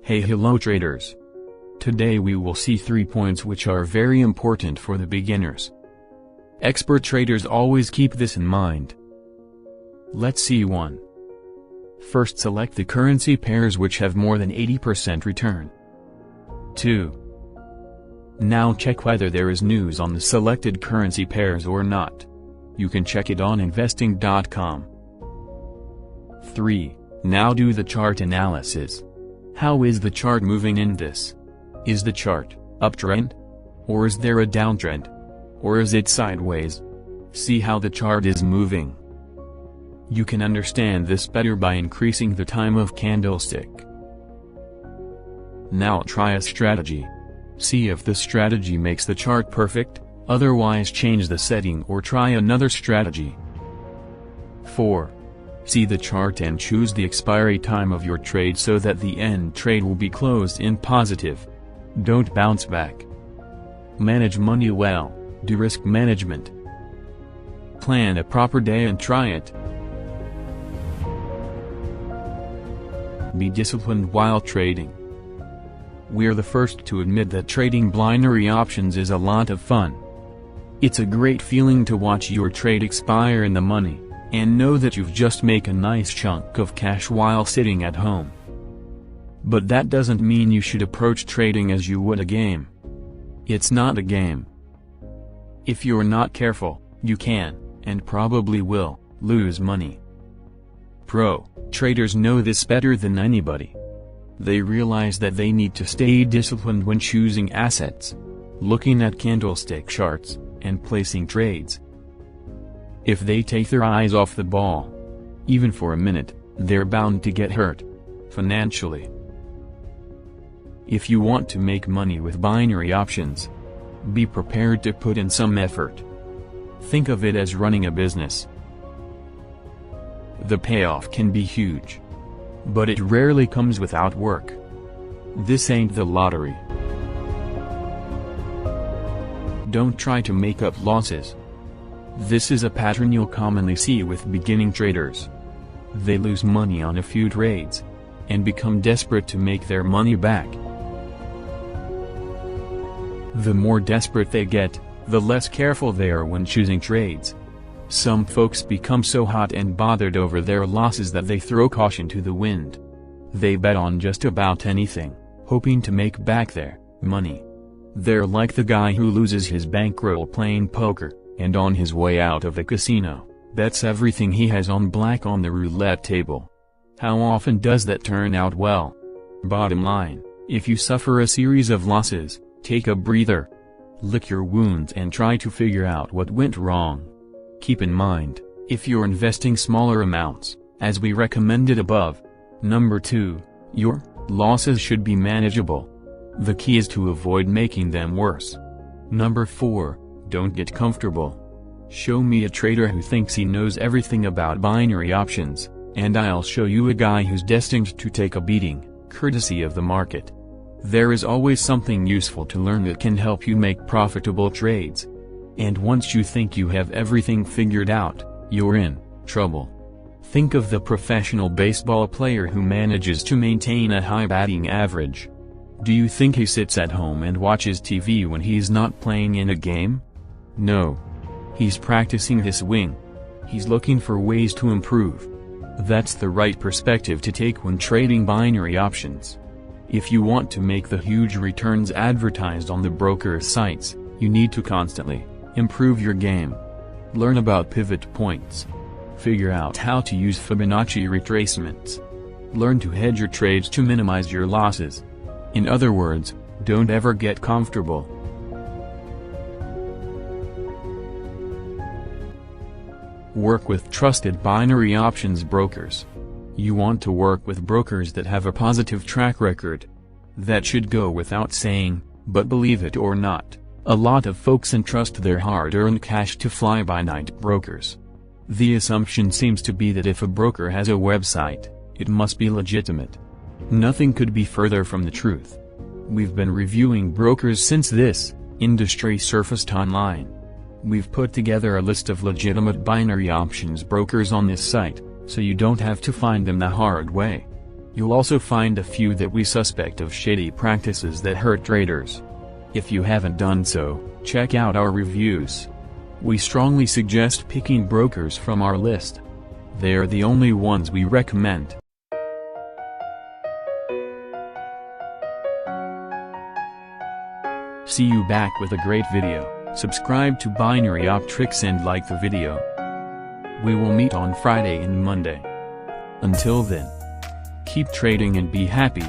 Hello traders. Today we will see 3 points which are very important for the beginners. Expert traders always keep this in mind. Let's see 1. First, select the currency pairs which have more than 80% return. 2. Now check whether there is news on the selected currency pairs or not. You can check it on investing.com. 3. Now do the chart analysis. How is the chart moving in this? Is the chart uptrend? Or is there a downtrend? Or is it sideways? See how the chart is moving. You can understand this better by increasing the time of candlestick. Now try a strategy. See if the strategy makes the chart perfect, otherwise change the setting or try another strategy. 4. See the chart and choose the expiry time of your trade so that the end trade will be closed in positive. Don't bounce back. Manage money well, do risk management. Plan a proper day and try it. Be disciplined while trading. We're the first to admit that trading binary options is a lot of fun. It's a great feeling to watch your trade expire in the money, and know that you've just made a nice chunk of cash while sitting at home. But that doesn't mean you should approach trading as you would a game. It's not a game. If you're not careful, you can, and probably will, lose money. Pro traders know this better than anybody. They realize that they need to stay disciplined when choosing assets, looking at candlestick charts, and placing trades. If they take their eyes off the ball, even for a minute, they're bound to get hurt, financially. If you want to make money with binary options, be prepared to put in some effort. Think of it as running a business. The payoff can be huge, but it rarely comes without work. This ain't the lottery. Don't try to make up losses. This is a pattern you'll commonly see with beginning traders. They lose money on a few trades, and become desperate to make their money back. The more desperate they get, the less careful they are when choosing trades. Some folks become so hot and bothered over their losses that they throw caution to the wind. They bet on just about anything, hoping to make back their money. They're like the guy who loses his bankroll playing poker, and on his way out of the casino, bets everything he has on black on the roulette table. How often does that turn out well? Bottom line, if you suffer a series of losses, take a breather. Lick your wounds and try to figure out what went wrong. Keep in mind, if you're investing smaller amounts, as we recommended above. Number 2, your losses should be manageable. The key is to avoid making them worse. Number 4, don't get comfortable. Show me a trader who thinks he knows everything about binary options, and I'll show you a guy who's destined to take a beating, courtesy of the market. There is always something useful to learn that can help you make profitable trades. And once you think you have everything figured out, you're in trouble. Think of the professional baseball player who manages to maintain a high batting average. Do you think he sits at home and watches TV when he's not playing in a game? No. He's practicing his swing. He's looking for ways to improve. That's the right perspective to take when trading binary options. If you want to make the huge returns advertised on the broker's sites, you need to constantly improve your game. Learn about pivot points. Figure out how to use Fibonacci retracements. Learn to hedge your trades to minimize your losses. In other words, don't ever get comfortable. Work with trusted binary options brokers. You want to work with brokers that have a positive track record. That should go without saying, but believe it or not, a lot of folks entrust their hard-earned cash to fly-by-night brokers. The assumption seems to be that if a broker has a website, it must be legitimate. Nothing could be further from the truth. We've been reviewing brokers since this industry surfaced online. We've put together a list of legitimate binary options brokers on this site, so you don't have to find them the hard way. You'll also find a few that we suspect of shady practices that hurt traders. If you haven't done so, check out our reviews. We strongly suggest picking brokers from our list. They are the only ones we recommend. See you back with a great video. Subscribe to Binary Optrix and like the video. We will meet on Friday and Monday. Until then, keep trading and be happy.